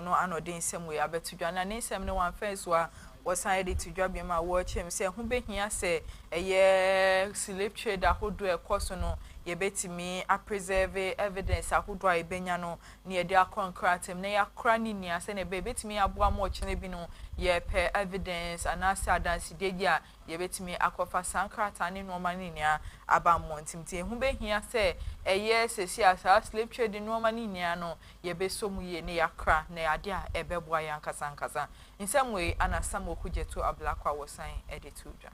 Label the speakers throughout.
Speaker 1: no anodin nsɛm we abetudwa na ne nsɛm ne wan first wa was decided to drop him a watch him say who be here say a slave trade ahodo e course no ye betimi a preserve evidence ahodo a ebenya no near dia concrete him na ya kra ni nia say na be betimi aboa mo chi ne bi no ye per evidence and as adansi de dia ye betimi akofa sankrata ne no mani nia aba montimti who be here say a sesi asa slave trade no mani nia no ye be so mu ye ne ya kra na ya dia ebeboa yan kasankasa in some way Anasamo Kujetu Ablakwa was saying edituja.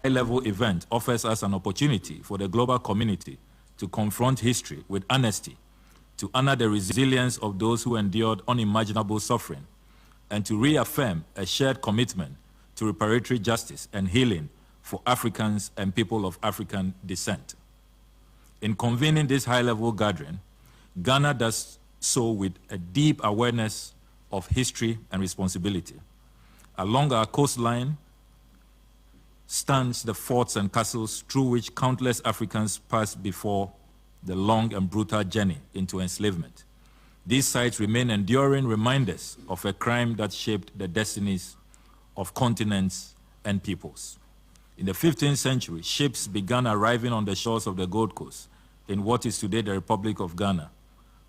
Speaker 2: High-level event offers us an opportunity for the global community to confront history with honesty, to honor the resilience of those who endured unimaginable suffering, and to reaffirm a shared commitment to reparatory justice and healing for Africans and people of African descent. In convening this high-level gathering, Ghana does so with a deep awareness of history and responsibility. Along our coastline stands the forts and castles through which countless Africans passed before the long and brutal journey into enslavement. These sites remain enduring reminders of a crime that shaped the destinies of continents and peoples. In the 15th century, ships began arriving on the shores of the Gold Coast in what is today the Republic of Ghana.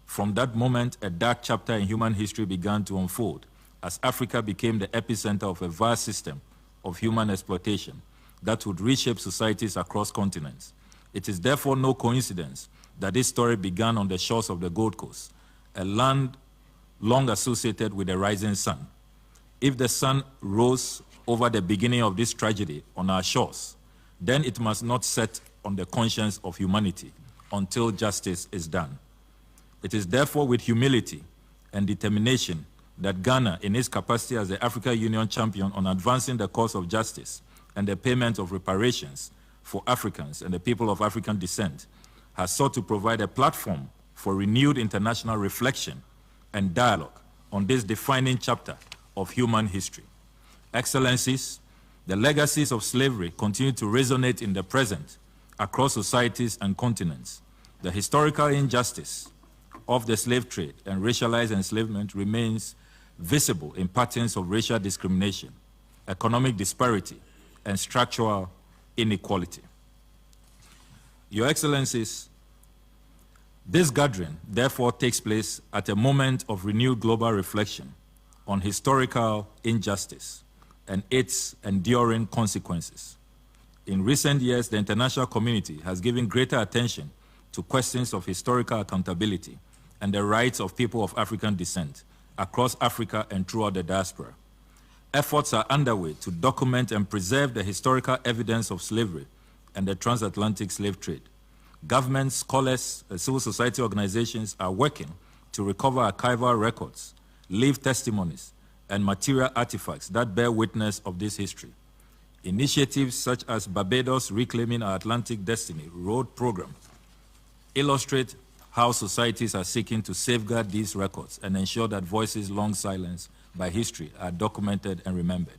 Speaker 2: From that moment, a dark chapter in human history began to unfold as Africa became the epicenter of a vast system of human exploitation that would reshape societies across continents. It is therefore no coincidence that this story began on the shores of the Gold Coast, a land long associated with the rising sun. If the sun rose over the beginning of this tragedy on our shores, then it must not set on the conscience of humanity until justice is done. It is therefore with humility and determination that Ghana, in its capacity as the African Union champion on advancing the cause of justice and the payment of reparations for Africans and the people of African descent, has sought to provide a platform for renewed international reflection and dialogue on this defining chapter of human history. Excellencies, the legacies of slavery continue to resonate in the present across societies and continents. The historical injustice of the slave trade and racialized enslavement remains visible in patterns of racial discrimination, economic disparity, and structural inequality. Your Excellencies, this gathering therefore takes place at a moment of renewed global reflection on historical injustice and its enduring consequences. In recent years, the international community has given greater attention to questions of historical accountability and the rights of people of African descent across Africa and throughout the diaspora. Efforts are underway to document and preserve the historical evidence of slavery and the transatlantic slave trade. Governments, scholars, and civil society organizations are working to recover archival records, lived testimonies, and material artifacts that bear witness of this history. Initiatives such as Barbados Reclaiming Our Atlantic Destiny Road Program illustrate how societies are seeking to safeguard these records and ensure that voices long silenced by history are documented and remembered.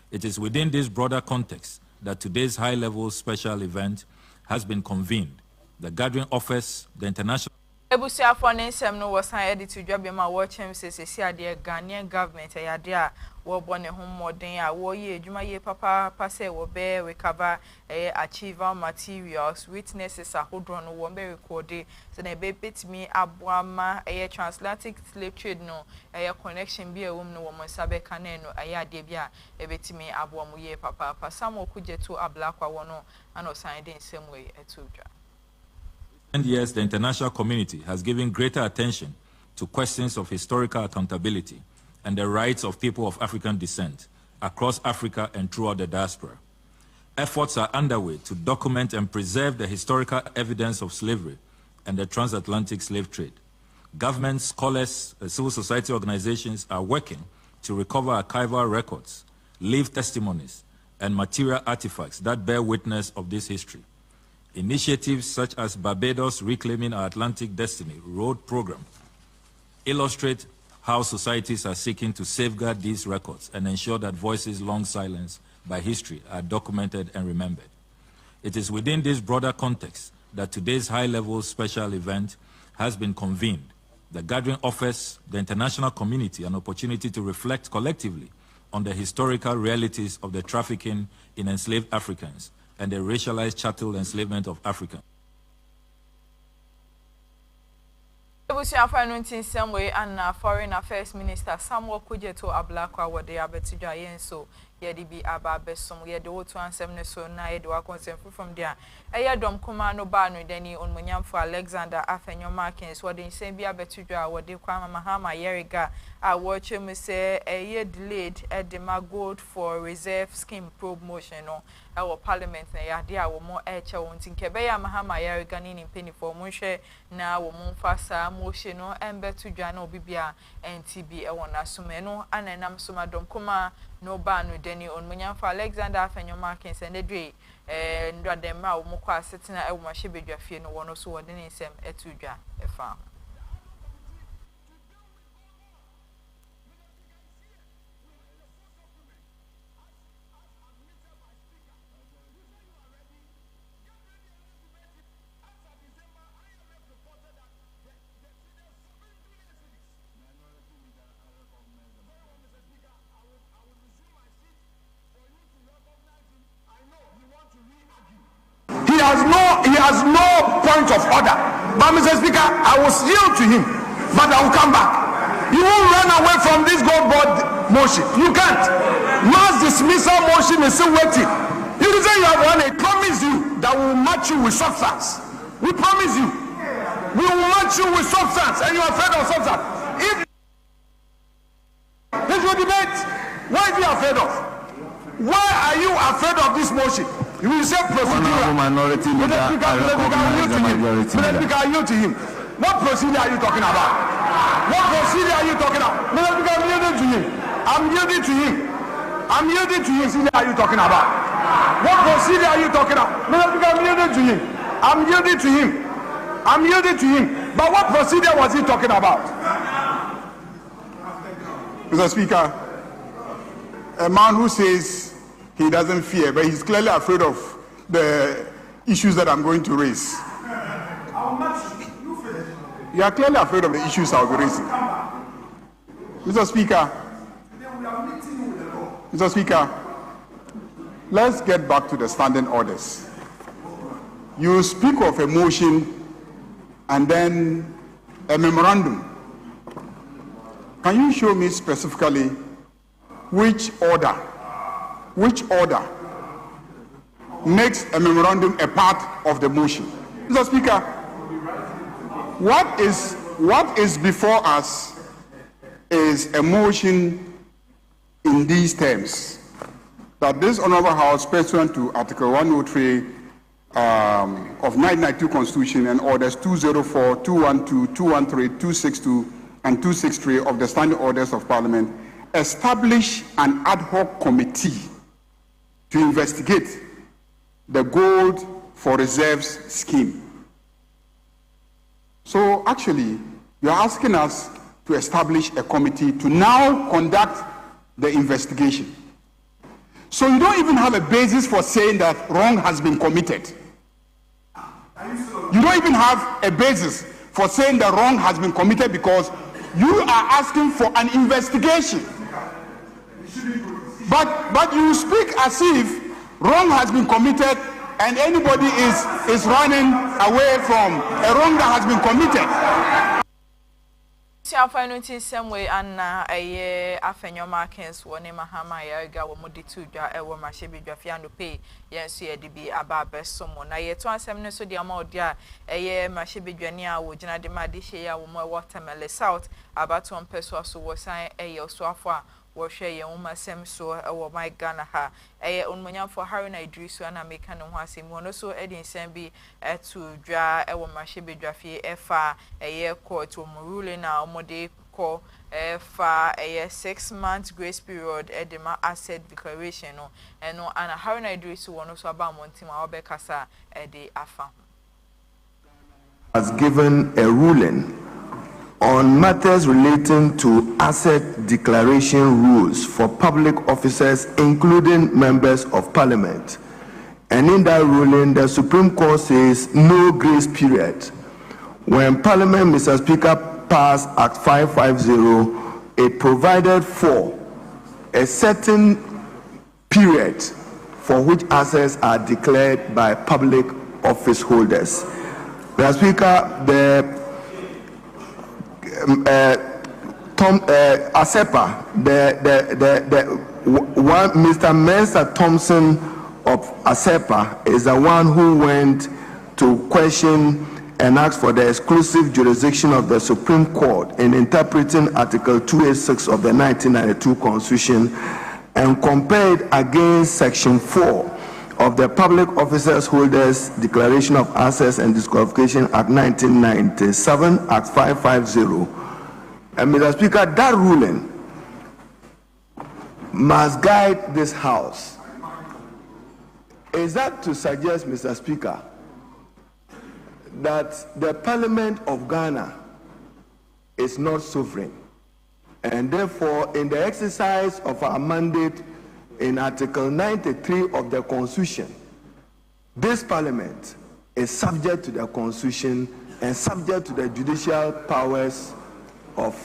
Speaker 2: It is within this broader context that today's high-level special event has been convened. The gathering offers the international
Speaker 1: Ebusia for nsem no was hired to job him a watch him say the Ghanaian government a yade wo born a home modern a wo ye adwuma ye papa pase wo be recover archival materials witnesses ahodro no wo be recorded so na be betimi aboama transatlantic slave trade no connection bi e wom no wo monsabe kana no ade bia e betimi aboamu ye papa Samo Kujetu Ablakwa wono ano sign the same way etudwa.
Speaker 2: And yes, the international community has given greater attention to questions of historical accountability and the rights of people of African descent across Africa and throughout the diaspora. Efforts are underway to document and preserve the historical evidence of slavery and the transatlantic slave trade. Governments, scholars, and civil society organizations are working to recover archival records, lived testimonies, and material artifacts that bear witness of this history. Initiatives such as Barbados Reclaiming Our Atlantic Destiny Road Program illustrate how societies are seeking to safeguard these records and ensure that voices long silenced by history are documented and remembered. It is within this broader context that today's high-level special event has been convened. The gathering offers the international community an opportunity to reflect collectively on the historical realities of the trafficking in enslaved Africans and the racialized chattel enslavement of Africans.
Speaker 1: And Foreign Affairs Minister Samuel Kujeto Ablakwa wode abetija yenso yedi bi aba besom yedi wotu ansem ne so na yedi wa consent from there dom kuma no ba no deni onmunyam for Alexander Afenyo Markins wode nsem bi abetija wode kwa Mahama Yeriga a watch me say delayed at the gold for reserve scheme probe motion no our parliament na ya dia wo mo eche wontin kebe ya Mahama Yeriga ni penny for munhwe na wo mo fasa motion no embetudwa na obibia NTB e wona sume no anenam suma dom kuma no ba no deni onmunyam for Alexander Afenyo Markins and the ndwadem a wo mo kwa setina e wo ma hyebedwa fie no wono so wode ne nsem etudwa efa.
Speaker 3: He has no point of order. But Mr. Speaker, I will yield to him, but I will come back. You won't run away from this gold board motion. You can't. Mass dismissal motion is still waiting. You say you have won it. Promise you that we will match you with substance. We promise you. We will match you with substance, and you are afraid of substance. If this your debate, what are you afraid of? Why are you afraid of this motion? You will say procedure.
Speaker 4: Minority leader,
Speaker 3: I yield to him. What procedure are you talking about? What procedure are you talking about? I'm yielding to him. I'm yielding to him. I'm yielding to him. What are you talking about? What procedure are you talking about? I'm yielding to him. I'm yielding to him. I'm yielding to him. But what procedure was he talking about?
Speaker 4: Mr. Speaker, a man who says he doesn't fear, but he's clearly afraid of the issues that I'm going to raise. You are clearly afraid of the issues I'll be raising. Mr. Speaker, let's get back to the standing orders. You speak of a motion and then a memorandum. Can you show me specifically which order makes a memorandum a part of the motion? Mr. Speaker, what is before us is a motion in these terms, that this Honorable House, pursuant to Article 103 of 1992 Constitution and Orders 204, 212, 213, 262, and 263 of the Standing Orders of Parliament, establish an ad hoc committee to investigate the gold for reserves scheme. So actually, you're asking us to establish a committee to now conduct the investigation. So you don't even have a basis for saying that wrong has been committed. You don't even have a basis for saying that wrong has been committed because you are asking for an investigation. But you speak as if wrong has been committed and anybody is running away from a wrong that has been committed.
Speaker 1: Same way and Afenyo Markins wone Mahama Yeriga wo modi tudwa e wo mahebedwa fiando pay yenso ye de bi aba besomo na ye to asem ne so de ama odia mahebedwa ni a wo gina de ma de hye ya wo mo watermelon south abaton peso so wo san so afo a wo hwe ye wo masem so e wo my Ghana ha onmunyam for Haruna Idrisu ana meka no ho asem wono so edin san bi tudwa e wo mahebedwa fie efa court wo ruling na de call for a 6 months grace period at the asset declaration no and no and Haruna Idrisu one also about Montima Obekasa at the AFA
Speaker 5: has given a ruling on matters relating to asset declaration rules for public officers including members of parliament, and in that ruling the Supreme Court says no grace period when Parliament, Mr. Speaker, passed Act 550, it provided for a certain period for which assets are declared by public office holders. Mr. Speaker, the ASEPA, Mr. Mensa Thompson of ASEPA is the one who went to question and ask for the exclusive jurisdiction of the Supreme Court in interpreting Article 286 of the 1992 Constitution and compared against Section 4 of the Public Officers Holders Declaration of Assets and Disqualification Act 1997, Act 550. And Mr. Speaker, that ruling must guide this House. Is that to suggest, Mr. Speaker, that the Parliament of Ghana is not sovereign, and therefore in the exercise of our mandate in Article 93 of the Constitution, this Parliament is subject to the Constitution and subject to the judicial powers of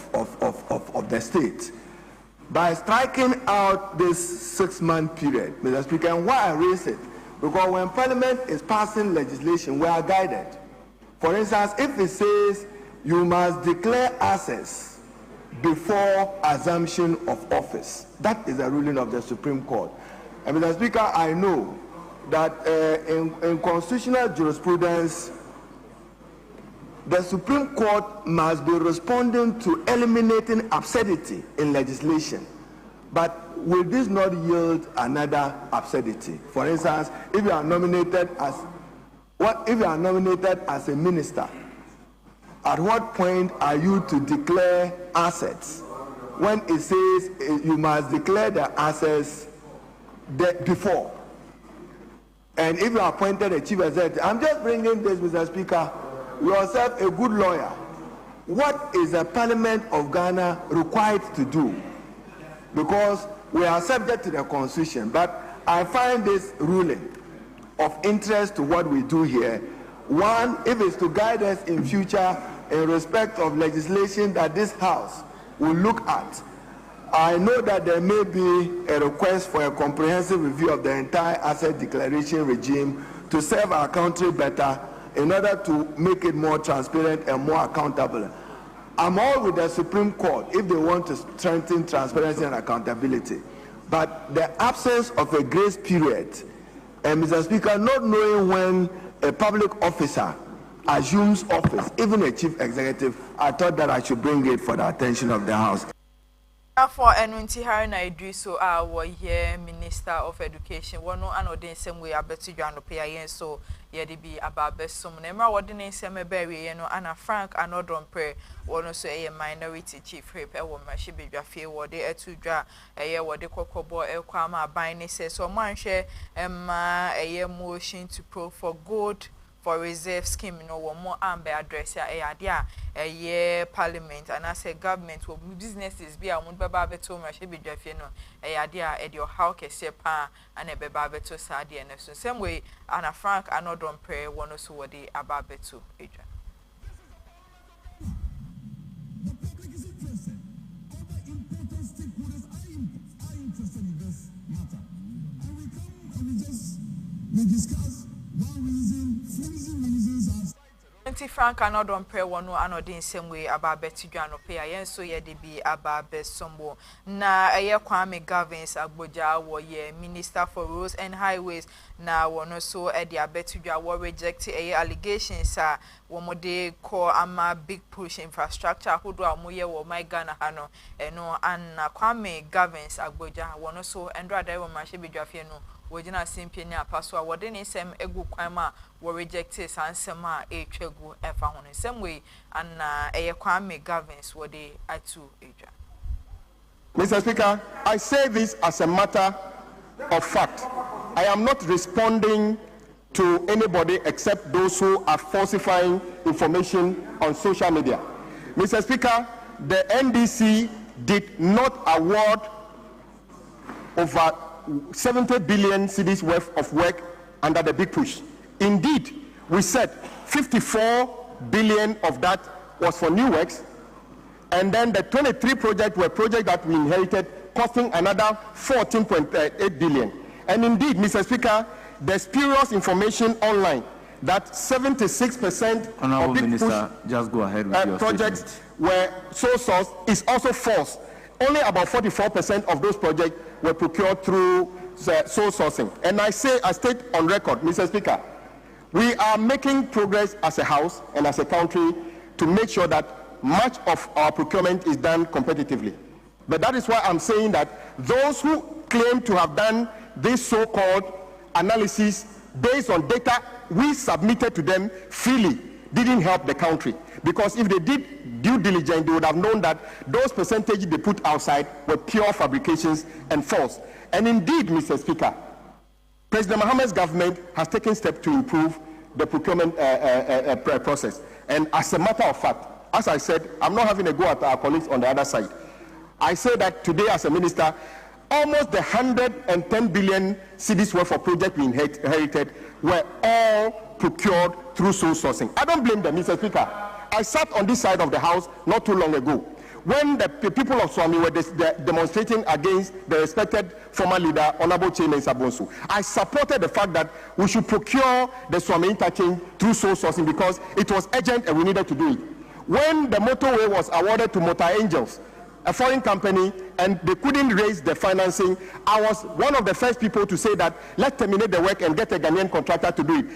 Speaker 5: the state? By striking out this 6-month period, Mr. Speaker, and why I raise it, because when Parliament is passing legislation, we are guided. For instance, if it says you must declare assets before assumption of office, that is a ruling of the Supreme Court. And Mr. Speaker, I know that in constitutional jurisprudence, the Supreme Court must be responding to eliminating absurdity in legislation. But will this not yield another absurdity? For instance, if you are nominated as a minister, at what point are you to declare assets when it says you must declare the assets before? And if you are appointed a chief executive, I'm just bringing this, Mr. Speaker, yourself a good lawyer. What is the Parliament of Ghana required to do? Because we are subject to the Constitution, but I find this ruling of interest to what we do here. One, if it's to guide us in future in respect of legislation that this House will look at. I know that there may be a request for a comprehensive review of the entire asset declaration regime to serve our country better in order to make it more transparent and more accountable. I'm all with the Supreme Court if they want to strengthen transparency and accountability. But the absence of a grace period, and Mr. Speaker, not knowing when a public officer assumes office, even a chief executive, I thought that I should bring it for the attention of the House.
Speaker 1: For Enunti Haruna Idrisu, our here Minister of Education, one no anodin same way abetu dwano pay so yedi bi ababesum na emra wodin same berry no ana Frank Anodron Pre one so a minority chief whip e wo mrashi bedwafie wode etu dwa eye wode kokobo ekwa ma ban ne se so manhwe eye motion to pro for good for reserve scheme no one more ambe address ya a year parliament and as a government will businesses be a mun baba beto ma she bedwafie no e your how kese pa and e baba beto sade and so same way Anna Frank Anodron Pre one so wode ababeto eja.
Speaker 6: We discuss one reason, flimsy reasons are
Speaker 1: Frank Anodron Pre one no anodin same way about Betty Dwano pay yen so ye de bi about Besombo na eye Kwame Gavins Agboja wo ye Minister for Roads and Highways na one so e de Betty Dwa reject allegations wo mo de call ama big push infrastructure hodo amoye wo my Ghana hano eno anna Kwame Gavins Agboja one so endra dai wo ma she bedwafie no wojina simpie ni apaso a wode ne sem egu kwan ma wo reject sansem a etwegu efa hono same way anna eye Kwame Gavins wode atu eja.
Speaker 4: Mr. Speaker, I say this as a matter of fact. I am not responding to anybody except those who are falsifying information on social media. Mr. Speaker, the NDC did not award over 70 billion cedis worth of work under the big push. Indeed, we said 54 billion of that was for new works,
Speaker 7: And then the 23 projects were projects that we inherited, costing another 14.8 billion. And indeed, Mr. Speaker, there's spurious information online that 76%
Speaker 5: Honorable
Speaker 7: of the
Speaker 5: Minister, just go ahead with your
Speaker 7: projects
Speaker 5: statement.
Speaker 7: were sole source is also false. Only about 44% of those projects were procured through sole sourcing. And I state on record, Mr. Speaker, we are making progress as a House and as a country to make sure that much of our procurement is done competitively. But that is why I'm saying that those who claim to have done this so-called analysis based on data we submitted to them freely didn't help the country. Because if they did due diligence, they would have known that those percentages they put outside were pure fabrications and false. And indeed, Mr. Speaker, President Mohammed's government has taken steps to improve the procurement process. And as a matter of fact, as I said, I'm not having a go at our colleagues on the other side. I say that today as a minister, almost the 110 billion cedis worth of projects we inherited were all procured through sole sourcing. I don't blame them, Mr. Speaker. I sat on this side of the House not too long ago when the people of Swami were demonstrating against the respected former leader, Honorable Chairman Sabonsu. I supported the fact that we should procure the Swami interchange through sole sourcing because it was urgent and we needed to do it. When the motorway was awarded to Motor Angels, a foreign company, and they couldn't raise the financing, I was one of the first people to say that let's terminate the work and get a Ghanaian contractor to do it.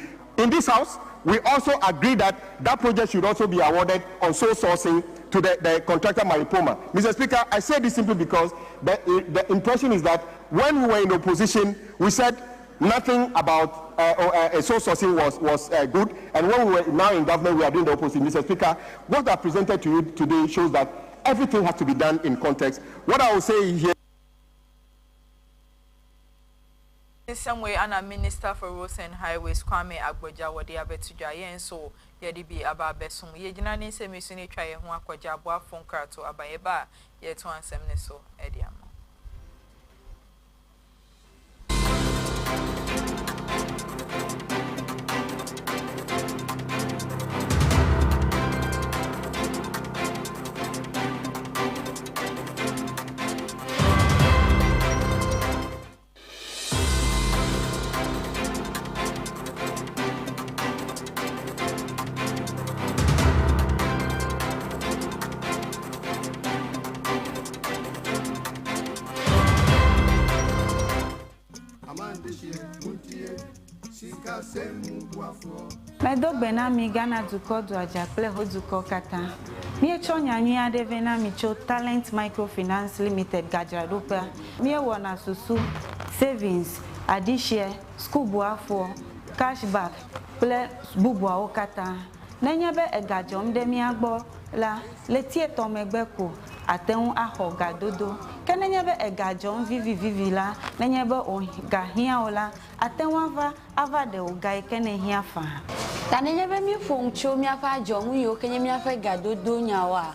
Speaker 7: In this House, we also agreed that that project should also be awarded on sole sourcing to the contractor Maripoma. Mr. Speaker, I say this simply because the impression is that when we were in opposition, we said nothing about sole sourcing was good, and when we were now in government, we are doing the opposite. Mr. Speaker, what I presented to you today shows that everything has to be done in context. What I will say here.
Speaker 1: In some way, I'm a Minister for Roads and Highways, Kwame Agboja, what they have to Jayen, so Yadibi Ababesum. Yejinani se Missini try a Huakwaja, phone card to Abayeba, yet to answer so, Ediamo.
Speaker 8: Medobena mi Ghana duko do ajaple hoduko kata. Mi chonya nyi adevena mi cho Talent Microfinance Limited Gajarupa. Mi wona susu savings, adishare, school buafo, cashback, ple bubua okata. Nenyebe egajom de mi agbo la letie tomegbeko ateun ahoga dodo. Kenenyebe egajom vivi la nenyebe o gahia ola atenwa ava de ogai kenehia fa.
Speaker 9: Tanenye mi foncho mi afa jomu yo kenye mi afa gadodo nyawa.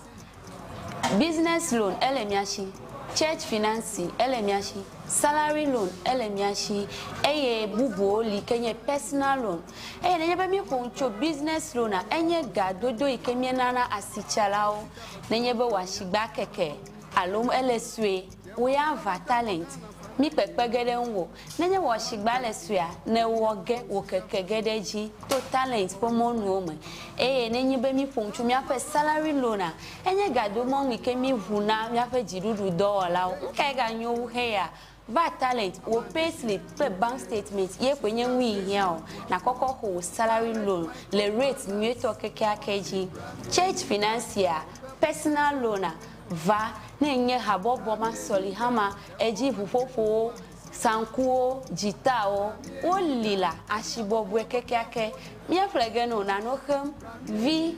Speaker 9: Business loan elemiashi, church financing elemiashi, salary loan elemiashi, eye bubu li kenye personal loan. Nenye mi foncho business loan a enye gadodo ikemie nana asichalao. Nenye be washigba keke alum eleswe we have talent. Mi pepe gede nwo nenye wo shigba lesua ne woge wo keke gede ji to talent pomo nu ome nenye be mi ponchu mi afa salary loan a enye gado mo mi ke mi vuna mi afa jirudu dollar nke ga nyu he ya va talent wo payslip pe bank statement ye kwenye nwi hia o na kokko ho salary loan le rate nwe to keke akeji church financier personal loan va nenye habobo masoli hama eji fufofo sankuo jitao olila ashibobwe kekeake mia flegeno na nohem v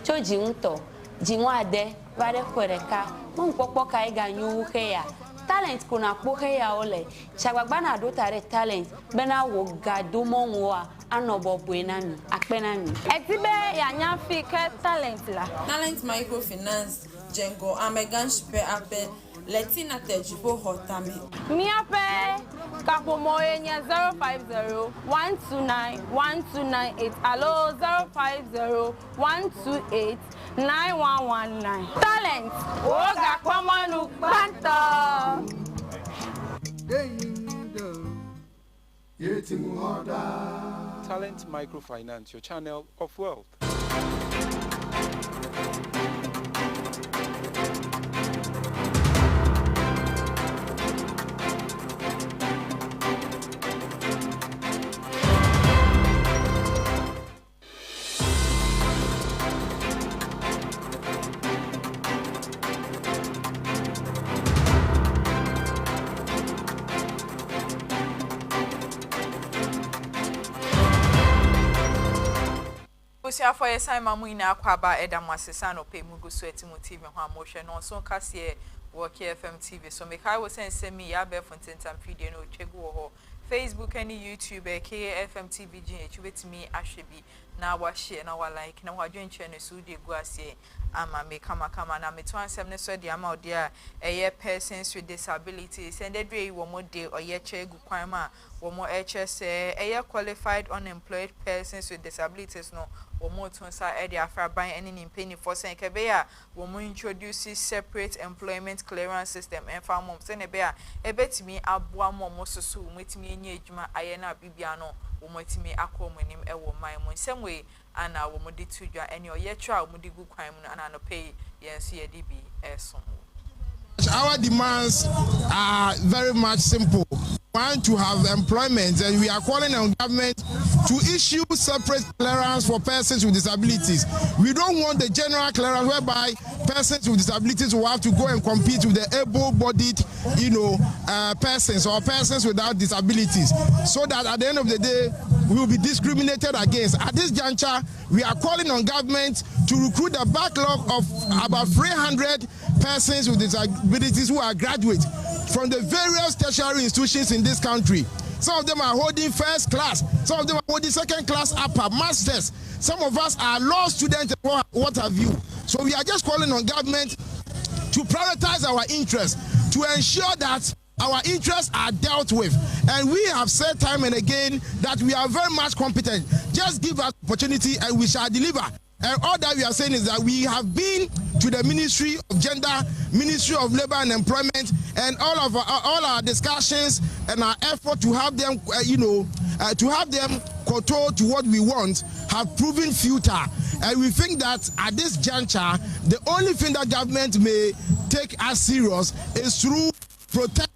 Speaker 9: choji nto jinwade vare kwereka mon popo kai ganyu heya talent kuna po heya ole chagbagba na do tare talent bena wo gado monwa anobobwe nami akpenami
Speaker 10: etibe ya nyafi ke talent la
Speaker 11: Talent Microfinance Jengo Amegan Shipe Ape Letina Tejibo Hotame
Speaker 10: Miape Kapomoye nya 050-129-1298 Allo 050-128 9119. Talent. Oga Kwamanu Banta.
Speaker 12: Talent Microfinance, your channel of wealth.
Speaker 1: For a time, Mamina Quaba Edam Masisano pay Mugu Sweating TV and motion on so Cassie work FM TV. So make I was send me Yabe Fontaine and video no Chego Facebook and YouTube KFM TV GH with me Ashebi now wash now like now I join channel Sudi Guasie ama me kama na me 27 so the amount there a persons with disabilities and the day one more day or ye chegu kwama one more HS a qualified unemployed persons with disabilities no more to say Eddie after buying any penny for saying Kebea will introduce separate employment clearance system and farm mom send a bear a bet me abwa more so with me in Yajma Ayana Bibiano umoti me akomonim ewo my mon same way and I will modi to you and your yetra mudigu crime and I pay yes DB eso.
Speaker 6: Our demands are very much simple. Want to have employment, and we are calling on government to issue separate clearance for persons with disabilities. We don't want the general clearance whereby persons with disabilities will have to go and compete with the able-bodied, persons or persons without disabilities, so that at the end of the day we will be discriminated against. At this juncture, we are calling on government to recruit a backlog of about 300 persons with disabilities who are graduates from the various tertiary institutions in this country. Some of them are holding first class, some of them are holding second class upper masters. Some of us are law students, what have you. So we are just calling on government to prioritize our interests, to ensure that our interests are dealt with. And we have said time and again that we are very much competent. Just give us opportunity and we shall deliver. And all that we are saying is that we have been to the Ministry of Gender, Ministry of Labor and Employment, and all our discussions and our effort to have them, to have them kowtow to what we want have proven futile. And we think that at this juncture, the only thing that government may take us serious is through protect.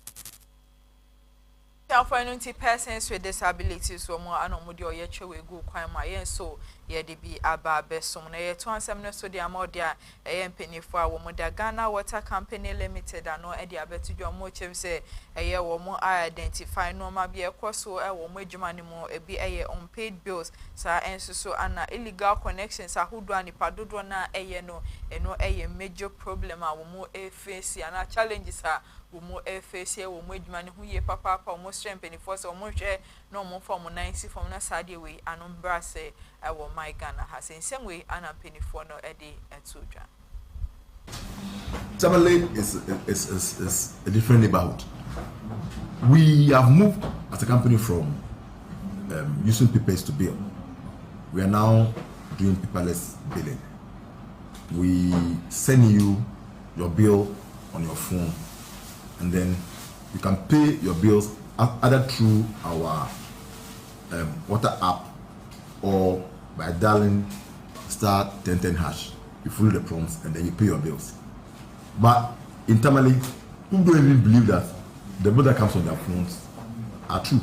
Speaker 1: For persons with disabilities, or more anomaly or yet we go quite my so ye de be aba besom na ye 27 so the amount there a penny for a woman the Ghana Water Company Limited and no Eddie Abetu John Mochem say a year or more identify normal be a course so a woman jumanimo a be a unpaid bills sir and so and illegal connections are who do any padudona a ye no and no a major problem a woman a face and our challenges are mo face here wo modwuma ne hu ye papa mo strength penny force o mo hwe no mo form 90 from na sade we anombra say I will my Ghana has in some way and penny for no edi etudwa.
Speaker 5: Tamale is a different neighborhood. We have moved as a company from using papers to bill. We are now doing paperless billing. We send you your bill on your phone, and then you can pay your bills either through our water app or by dialing *1010#. You follow the prompts and then you pay your bills. But internally, people don't even believe that the bill that comes on their phones are true.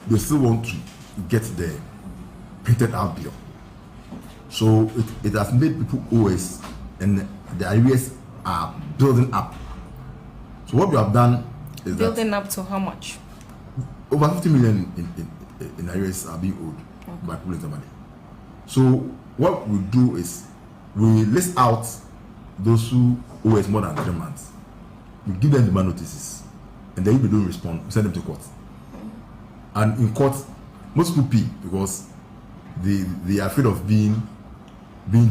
Speaker 5: They still want to get the printed out bill. So it has made people always, and the areas are building up. So what we have done is
Speaker 13: building up to how much?
Speaker 5: Over 50 million in areas are being owed by people in money. So what we do is we list out those who owe us more than 3 months. We give them demand notices, and then if they don't respond, we send them to court. And in court, most people pay because they are afraid of being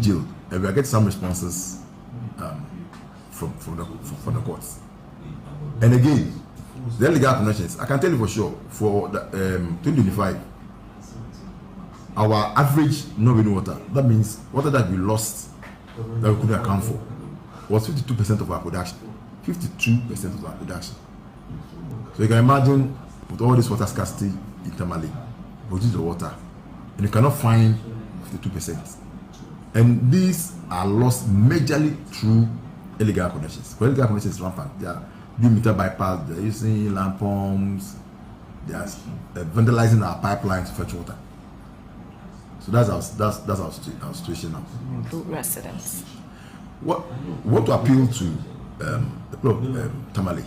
Speaker 5: jailed, and we are getting some responses from the courts. And again, the legal connections, I can tell you for sure, for the 2025,
Speaker 13: our average non-revenue water, that means water that we lost that we couldn't account for, was 52% of our production. 52% of our production. So you can imagine with all this water scarcity in Tamale, produce the water, and you cannot find 52%. And these are lost majorly through illegal connections. Because illegal connections is rampant. They are doing meter bypass, they are using land pumps, they are vandalizing our pipelines to fetch water. So that's our situation now.
Speaker 14: Residents.
Speaker 13: What to appeal to the people of Tamale,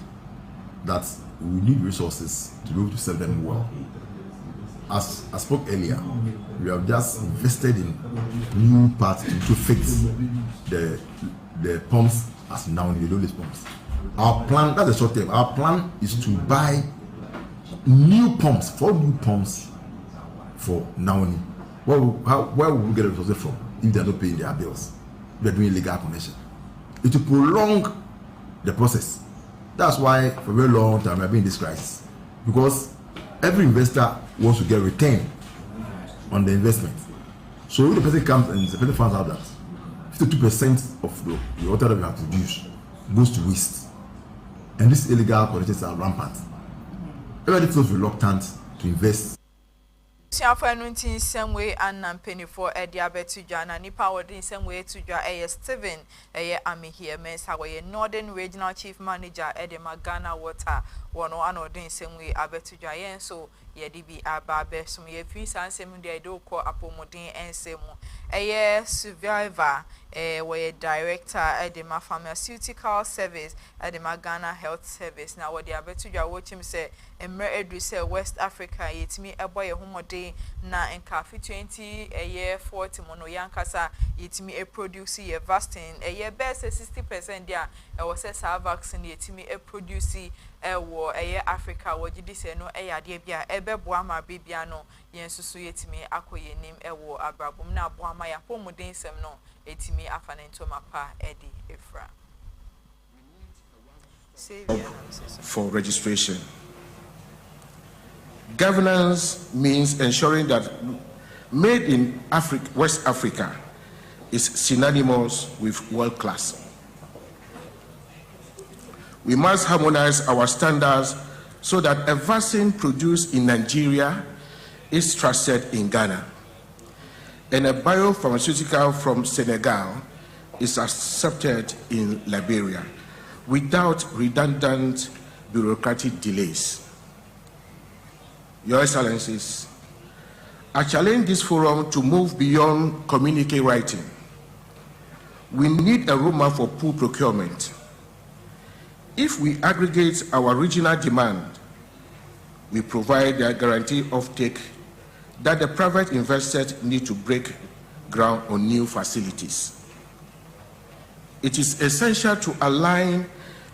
Speaker 13: that we need resources to be able to serve them well. As I spoke earlier, we have just invested in new parts to fix the pumps as now in the lowest pumps. Our plan, that's a short term, our plan is to buy new pumps, 4 new pumps for Naoni. Where will we get the resources from if they are not paying their bills? We are doing illegal connection. It will prolong the process. That's why for a very long time we have been in this crisis. Because every investor wants to get return on the investment. So if the person comes and the person finds out that 52% of the water that we have produced goes to waste, and these illegal connections are rampant, everybody feels reluctant to invest.
Speaker 1: Siafa no tin same way and penny for Ediabetu Jana Nipa wordin same way to Jua Steven Ami here Mensa way Northern Regional Chief Manager Edema Ghana Water one ordin same way Abetu Jayen so yedibi ababe some ye free sansem de do ko apomodin ensemu survivor where director Edema Pharmaceutical Service Edema Ghana Health Service now what the Abetu Jua watch him say Emre Edu say West Africa yetimi eboy humode na enkafi 20 40 mono yankasa yetimi produce ye vaccine best 60% there was say vaccine yetimi produce wo Africa wojidi say no ade bia ebeboa ma bibia no yensusu yetimi akoye nim wo abrabum na aboama ya pomuden sem no etimi afanento mapa edi efra
Speaker 15: for registration. Governance means ensuring that made in Africa, West Africa is synonymous with world class. We must harmonize our standards so that a vaccine produced in Nigeria is trusted in Ghana, and a biopharmaceutical from Senegal is accepted in Liberia without redundant bureaucratic delays. Your Excellencies, I challenge this forum to move beyond communique writing. We need a roadmap for pool procurement. If we aggregate our regional demand, we provide a guarantee of take that the private investors need to break ground on new facilities. It is essential to align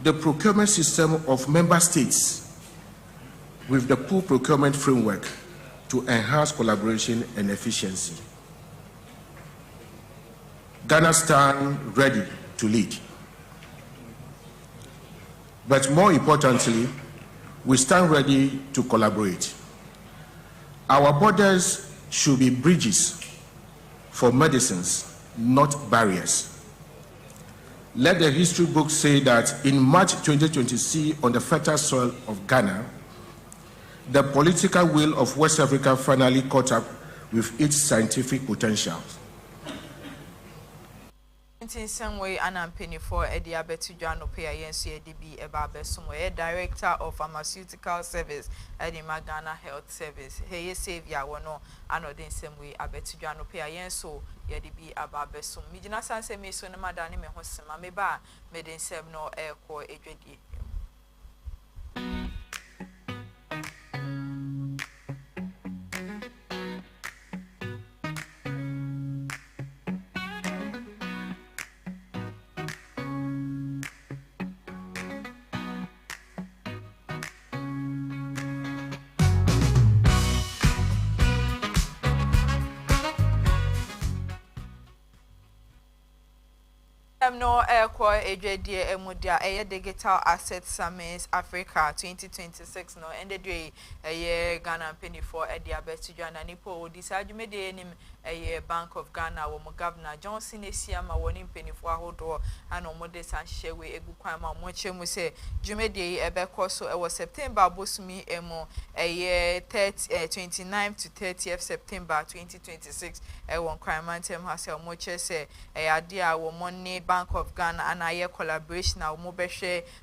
Speaker 15: the procurement system of member states with the pool procurement framework to enhance collaboration and efficiency. Ghana stands ready to lead. But more importantly, we stand ready to collaborate. Our borders should be bridges for medicines, not barriers. Let the history books say that in March 2020 on the fertile soil of Ghana, the political will of West Africa finally caught up with its scientific potential.
Speaker 1: In some way, Anna Penny for Ediabetu Jano Pay and CDB Ebabe somewhere, Director of Pharmaceutical Service Edema Ghana Health Service. Hey, Savior, one no, another same way, Abetu Jano Pay and so Yedibi Ababe Sum. Mijina Sanse Mason Madani Mehosima Meba, Medin Sem no air core AJD. Some no aircore AJD Emudia a Digital Asset Summits Africa 2026 no ended a year Ghana penny for a diabetes and Nipo decide made a year Bank of Ghana or Governor Johnson Esiama warning penny for a hold and on modest and share with a good crime on which we say Jumede Ebecoso was September Bosumi Emo a year 29th to 30th September 2026 a one crime and tem has a much say a idea or money Bank of Ghana and a collaboration our mobile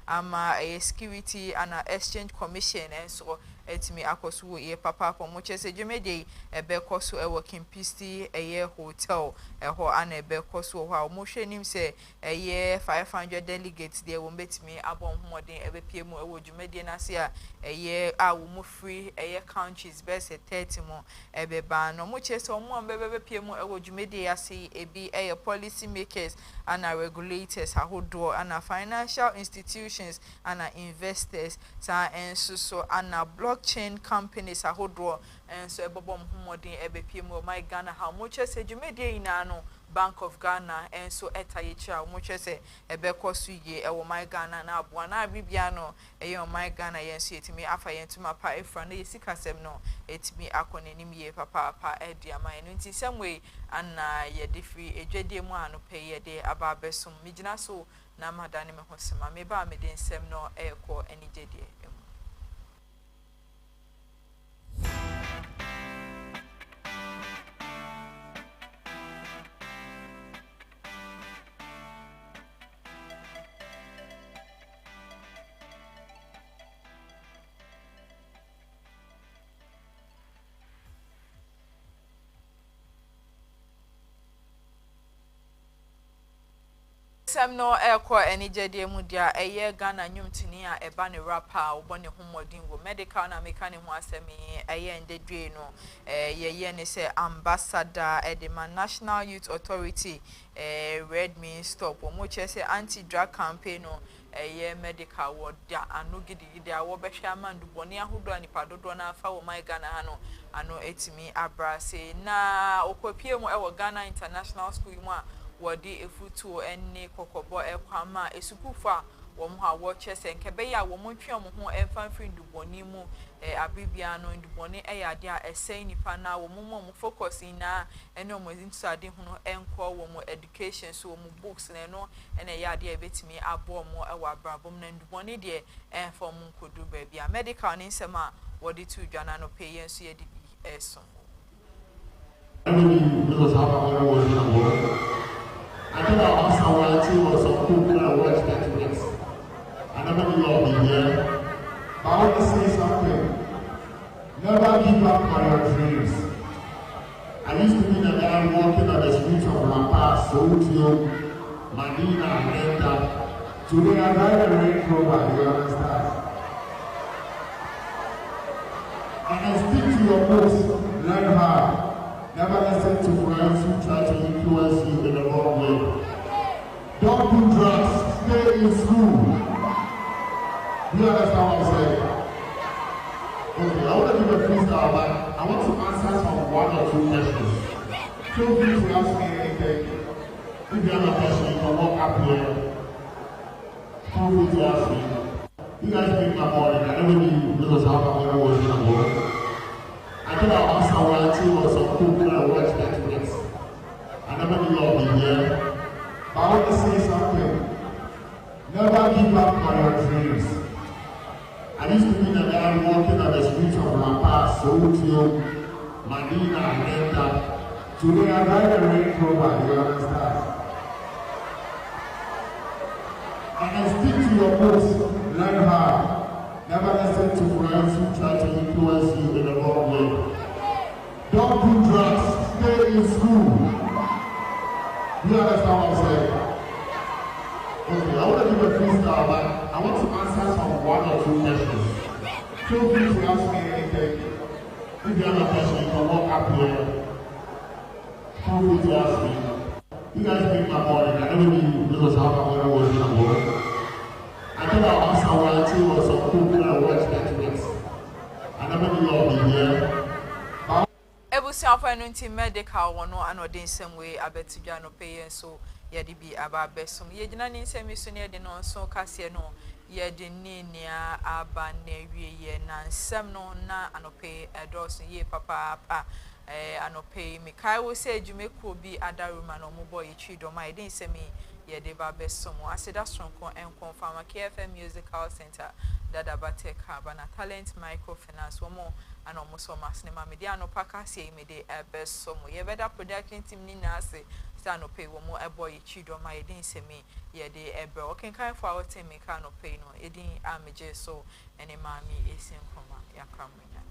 Speaker 1: a security and a exchange commission and so etimi akoso ye papa for much say Jumede Ebecoso a working pisti a year hotel a ho an Ebecoso how motion him say a year 500 delegates there will meet me abon modern ebepm e Jumede na sia a year awu free a year countries best 30 mo ebeba no much so mo ebepm e Jumede ase ebi a policy makers and regulators ahodo and financial institutions and investors sa enso and blockchain companies ahodo and so ebobom modern ebepm my Ghana how much say Jumede ina no Bank of Ghana and so etayicha much say ebekosu ye e my Ghana na aboa na bibia no e my Ghana yen so etimi afa yen tuma pa efra na yesikasem no etimi akonenim ye papa e dia man no nti semwe ana ye de free edwede mu anu pe ye de aba besum migina so na madane me hosema me ba me de nsem no eko enigede no aircore any jede mudia a year Ghana nyumtini a eba ne rapper obone homodin wo medical na meka ne ho asemi a year ende dwe no ye ne say ambassador edema National Youth Authority red mean stop o mo che say anti drug campaign no year medical word da anu gidi a wo behwe amandu bone ahodo anipa dodo na afa wo my Ghana ha no ano etimi abrase na okopie mu e wo Ghana International School mu a wodi efutu enne kokobo ekwama esukufa wo mo ha wo chese nkebe ya wo mo twem ho emfa free nduboni mu abibia no nduboni eyade a esen nipa na wo mo focus na ene o mo inside ho no enko wo mo education so wo mo books na no ene yade a betimi abo mo ewa brabom na nduboni de enfo mo kodu ba bia medical ni nsema wodi tu dwana no pay yen so ye di eso
Speaker 14: I think our answer was a cool and I watched Netflix. I never knew I'll be here. But I want to say something. Never give up on your dreams. I used to be the guy walking on the streets of La Paz, Soutio, Manila, Meta. Today I drive a Range Rover, you understand? And I stick to your books, learn hard. Never listen to friends who try to influence you in the wrong way. Don't do drugs. Stay in school. Do you understand what I'm saying? Okay, I want to give a freestyle, but I want to answer some one or two questions. Feel free to ask me anything. If you have a question, you can walk up here. Feel free to ask me. You guys make my morning. I never knew because how I was in the world. I think our answer was a cool and I watched Netflix. I never knew I'll be here. But I want to say something. Never give up on your dreams. I used to be the guy walking on the streets of La Paz, Soutio, Manila, Meta. Today I drive a Range Rover, you understand? And I stick to your books, learn hard. Never listen to friends who try to influence you in the wrong way. Don't do drugs. Stay in school. Do you understand what I'm saying? Okay, I want to give a freestyle, but I want to answer some one or two questions. Feel free to ask me anything. If you have a question, you can walk up here. Feel free to ask me. You guys make my morning. I never knew because how I was in the world. I think our answer was a cool and I watched Netflix. I never knew I'll be here.
Speaker 1: Ebusia for no medical one no anodin same way abetidwa no pay so ye de bi aba besom ye gina ni nsem so ne de no so kase no ye de ni nia aba na wie ye na nsem no na anope edos ye papa anope mi kai wo se adwumeko bi adaruma no mo boy chido my den semi ye de ba besom aseda stronko en confirm KFM Musical Center dada bateka bana talent microfinance wo mo ano mo so masnema media no pakase me de besom ye beda production team ni na ase no pay wo mo ebo ye chido my din semi ye de ebe o ken kan for our team me kan no pay no edin ameje so ene mami esin koma yakramnya